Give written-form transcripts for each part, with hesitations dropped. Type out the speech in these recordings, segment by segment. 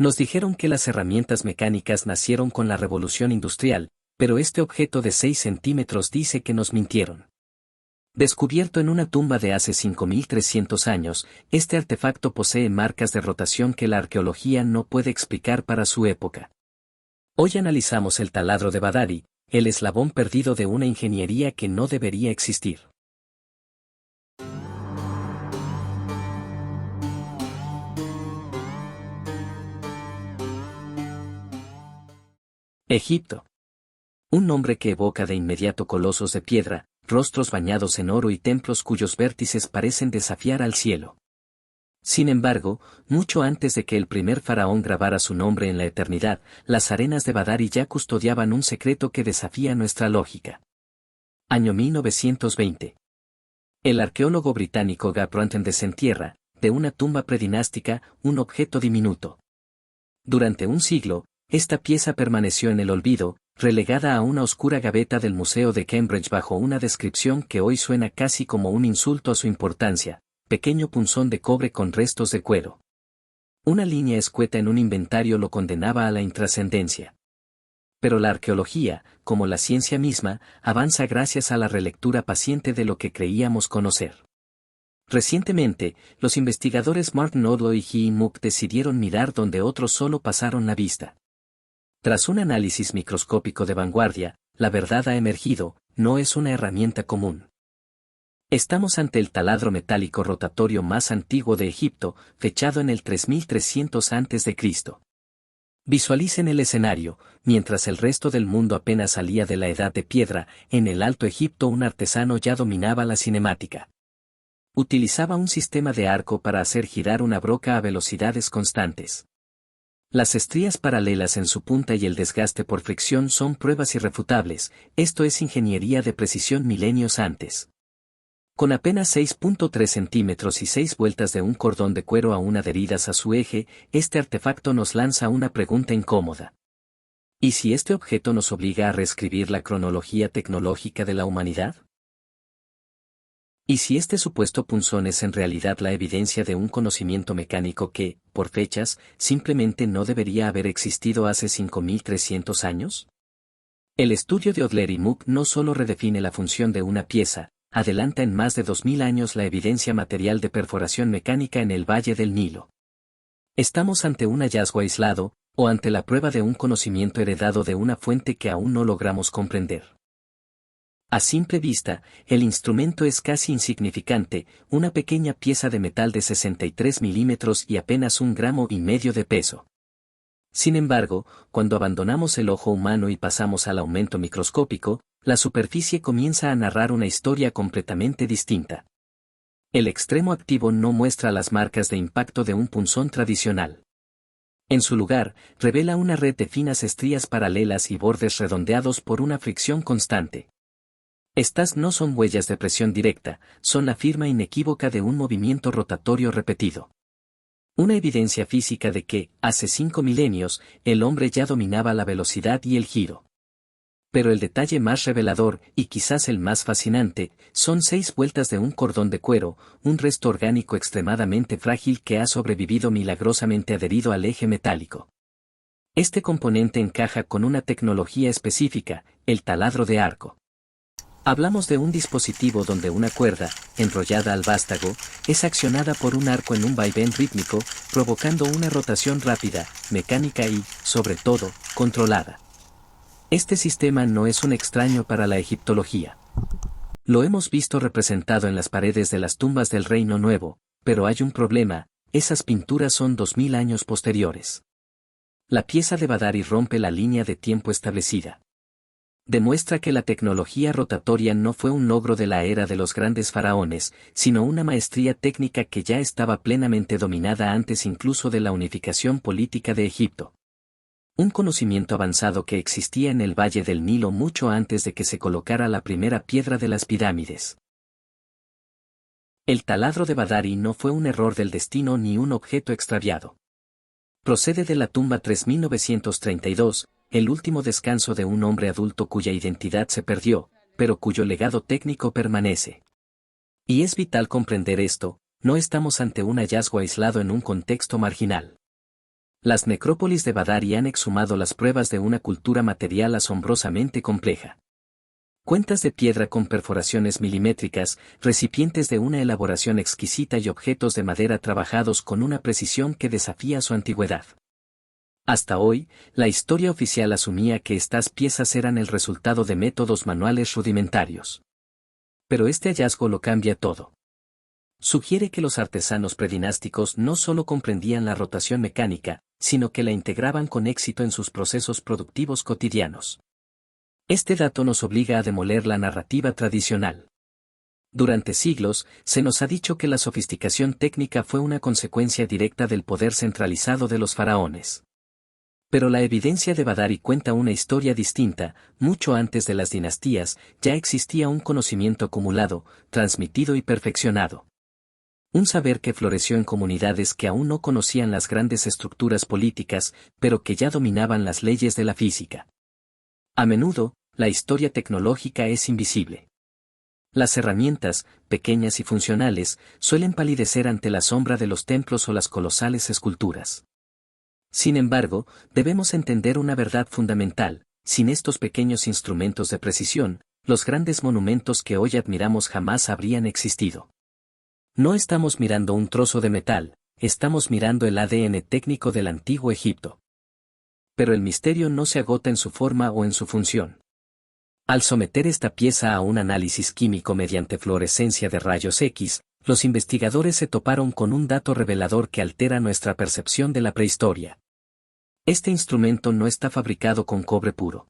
Nos dijeron que las herramientas mecánicas nacieron con la revolución industrial, pero este objeto de 6 centímetros dice que nos mintieron. Descubierto en una tumba de hace 5.300 años, este artefacto posee marcas de rotación que la arqueología no puede explicar para su época. Hoy analizamos el taladro de Badari, el eslabón perdido de una ingeniería que no debería existir. Egipto. Un nombre que evoca de inmediato colosos de piedra, rostros bañados en oro y templos cuyos vértices parecen desafiar al cielo. Sin embargo, mucho antes de que el primer faraón grabara su nombre en la eternidad, las arenas de Badari ya custodiaban un secreto que desafía nuestra lógica. Año 1920. El arqueólogo británico Gabronten desentierra, de una tumba predinástica, un objeto diminuto. Durante un siglo, esta pieza permaneció en el olvido, relegada a una oscura gaveta del Museo de Cambridge bajo una descripción que hoy suena casi como un insulto a su importancia: pequeño punzón de cobre con restos de cuero. Una línea escueta en un inventario lo condenaba a la intrascendencia. Pero la arqueología, como la ciencia misma, avanza gracias a la relectura paciente de lo que creíamos conocer. Recientemente, los investigadores Martin Odlo y Hee Mook decidieron mirar donde otros solo pasaron la vista. Tras un análisis microscópico de vanguardia, la verdad ha emergido: no es una herramienta común. Estamos ante el taladro metálico rotatorio más antiguo de Egipto, fechado en el 3300 a.C. Visualicen el escenario: mientras el resto del mundo apenas salía de la edad de piedra, en el Alto Egipto un artesano ya dominaba la cinemática. Utilizaba un sistema de arco para hacer girar una broca a velocidades constantes. Las estrías paralelas en su punta y el desgaste por fricción son pruebas irrefutables: esto es ingeniería de precisión milenios antes. Con apenas 6.3 centímetros y 6 vueltas de un cordón de cuero aún adheridas a su eje, este artefacto nos lanza una pregunta incómoda. ¿Y si este objeto nos obliga a reescribir la cronología tecnológica de la humanidad? ¿Y si este supuesto punzón es en realidad la evidencia de un conocimiento mecánico que, por fechas, simplemente no debería haber existido hace 5.300 años? El estudio de Odler y Mook no solo redefine la función de una pieza, adelanta en más de 2000 años la evidencia material de perforación mecánica en el Valle del Nilo. Estamos ante un hallazgo aislado, o ante la prueba de un conocimiento heredado de una fuente que aún no logramos comprender. A simple vista, el instrumento es casi insignificante: una pequeña pieza de metal de 63 milímetros y apenas 1,5 gramos de peso. Sin embargo, cuando abandonamos el ojo humano y pasamos al aumento microscópico, la superficie comienza a narrar una historia completamente distinta. El extremo activo no muestra las marcas de impacto de un punzón tradicional. En su lugar, revela una red de finas estrías paralelas y bordes redondeados por una fricción constante. Estas no son huellas de presión directa, son la firma inequívoca de un movimiento rotatorio repetido. Una evidencia física de que, hace 5 milenios, el hombre ya dominaba la velocidad y el giro. Pero el detalle más revelador, y quizás el más fascinante, son 6 vueltas de un cordón de cuero, un resto orgánico extremadamente frágil que ha sobrevivido milagrosamente adherido al eje metálico. Este componente encaja con una tecnología específica: el taladro de arco. Hablamos de un dispositivo donde una cuerda, enrollada al vástago, es accionada por un arco en un vaivén rítmico, provocando una rotación rápida, mecánica y, sobre todo, controlada. Este sistema no es un extraño para la egiptología. Lo hemos visto representado en las paredes de las tumbas del Reino Nuevo, pero hay un problema: esas pinturas son 2000 años posteriores. La pieza de Badari rompe la línea de tiempo establecida. Demuestra que la tecnología rotatoria no fue un logro de la era de los grandes faraones, sino una maestría técnica que ya estaba plenamente dominada antes incluso de la unificación política de Egipto. Un conocimiento avanzado que existía en el Valle del Nilo mucho antes de que se colocara la primera piedra de las pirámides. El taladro de Badari no fue un error del destino ni un objeto extraviado. Procede de la tumba 3932, el último descanso de un hombre adulto cuya identidad se perdió, pero cuyo legado técnico permanece. Y es vital comprender esto: no estamos ante un hallazgo aislado en un contexto marginal. Las necrópolis de Badari han exhumado las pruebas de una cultura material asombrosamente compleja. Cuentas de piedra con perforaciones milimétricas, recipientes de una elaboración exquisita y objetos de madera trabajados con una precisión que desafía su antigüedad. Hasta hoy, la historia oficial asumía que estas piezas eran el resultado de métodos manuales rudimentarios. Pero este hallazgo lo cambia todo. Sugiere que los artesanos predinásticos no solo comprendían la rotación mecánica, sino que la integraban con éxito en sus procesos productivos cotidianos. Este dato nos obliga a demoler la narrativa tradicional. Durante siglos, se nos ha dicho que la sofisticación técnica fue una consecuencia directa del poder centralizado de los faraones. Pero la evidencia de Badari cuenta una historia distinta. Mucho antes de las dinastías, ya existía un conocimiento acumulado, transmitido y perfeccionado. Un saber que floreció en comunidades que aún no conocían las grandes estructuras políticas, pero que ya dominaban las leyes de la física. A menudo, la historia tecnológica es invisible. Las herramientas, pequeñas y funcionales, suelen palidecer ante la sombra de los templos o las colosales esculturas. Sin embargo, debemos entender una verdad fundamental: sin estos pequeños instrumentos de precisión, los grandes monumentos que hoy admiramos jamás habrían existido. No estamos mirando un trozo de metal, estamos mirando el ADN técnico del antiguo Egipto. Pero el misterio no se agota en su forma o en su función. Al someter esta pieza a un análisis químico mediante fluorescencia de rayos X, los investigadores se toparon con un dato revelador que altera nuestra percepción de la prehistoria. Este instrumento no está fabricado con cobre puro.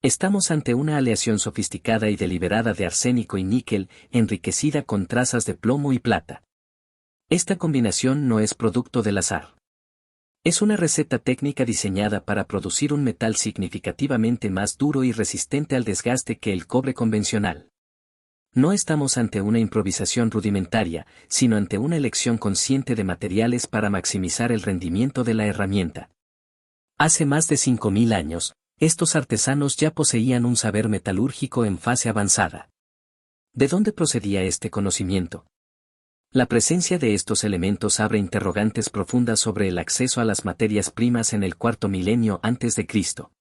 Estamos ante una aleación sofisticada y deliberada de arsénico y níquel, enriquecida con trazas de plomo y plata. Esta combinación no es producto del azar. Es una receta técnica diseñada para producir un metal significativamente más duro y resistente al desgaste que el cobre convencional. No estamos ante una improvisación rudimentaria, sino ante una elección consciente de materiales para maximizar el rendimiento de la herramienta. Hace más de 5000 años, estos artesanos ya poseían un saber metalúrgico en fase avanzada. ¿De dónde procedía este conocimiento? La presencia de estos elementos abre interrogantes profundas sobre el acceso a las materias primas en el cuarto milenio antes de Cristo.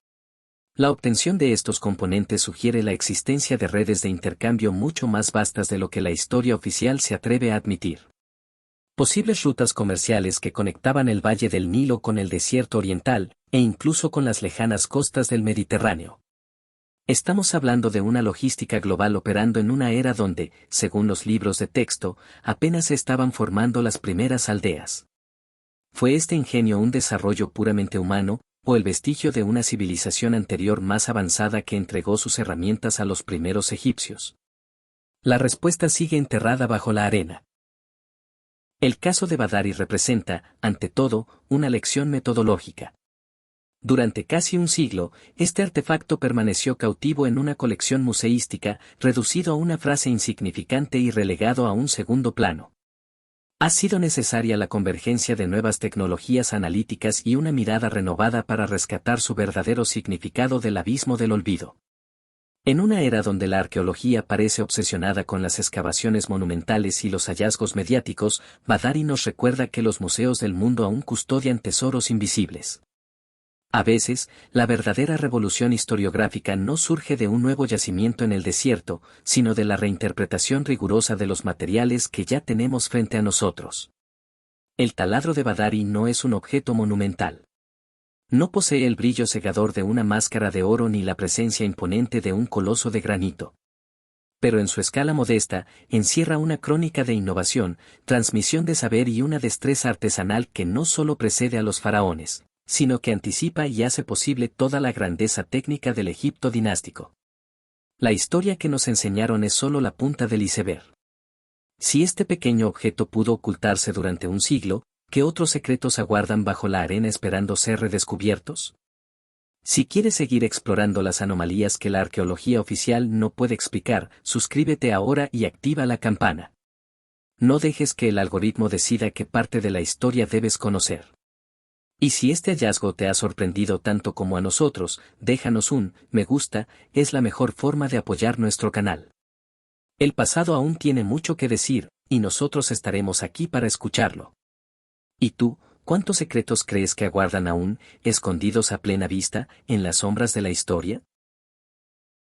La obtención de estos componentes sugiere la existencia de redes de intercambio mucho más vastas de lo que la historia oficial se atreve a admitir. Posibles rutas comerciales que conectaban el valle del Nilo con el desierto oriental, e incluso con las lejanas costas del Mediterráneo. Estamos hablando de una logística global operando en una era donde, según los libros de texto, apenas se estaban formando las primeras aldeas. ¿Fue este ingenio un desarrollo puramente humano, o el vestigio de una civilización anterior más avanzada que entregó sus herramientas a los primeros egipcios? La respuesta sigue enterrada bajo la arena. El caso de Badari representa, ante todo, una lección metodológica. Durante casi un siglo, este artefacto permaneció cautivo en una colección museística, reducido a una frase insignificante y relegado a un segundo plano. Ha sido necesaria la convergencia de nuevas tecnologías analíticas y una mirada renovada para rescatar su verdadero significado del abismo del olvido. En una era donde la arqueología parece obsesionada con las excavaciones monumentales y los hallazgos mediáticos, Badari nos recuerda que los museos del mundo aún custodian tesoros invisibles. A veces, la verdadera revolución historiográfica no surge de un nuevo yacimiento en el desierto, sino de la reinterpretación rigurosa de los materiales que ya tenemos frente a nosotros. El taladro de Badari no es un objeto monumental. No posee el brillo cegador de una máscara de oro ni la presencia imponente de un coloso de granito. Pero en su escala modesta, encierra una crónica de innovación, transmisión de saber y una destreza artesanal que no solo precede a los faraones, sino que anticipa y hace posible toda la grandeza técnica del Egipto dinástico. La historia que nos enseñaron es solo la punta del iceberg. Si este pequeño objeto pudo ocultarse durante un siglo, ¿qué otros secretos aguardan bajo la arena esperando ser redescubiertos? Si quieres seguir explorando las anomalías que la arqueología oficial no puede explicar, suscríbete ahora y activa la campana. No dejes que el algoritmo decida qué parte de la historia debes conocer. Y si este hallazgo te ha sorprendido tanto como a nosotros, déjanos un me gusta, es la mejor forma de apoyar nuestro canal. El pasado aún tiene mucho que decir, y nosotros estaremos aquí para escucharlo. ¿Y tú, ¿Cuántos secretos crees que aguardan aún, escondidos a plena vista, en las sombras de la historia?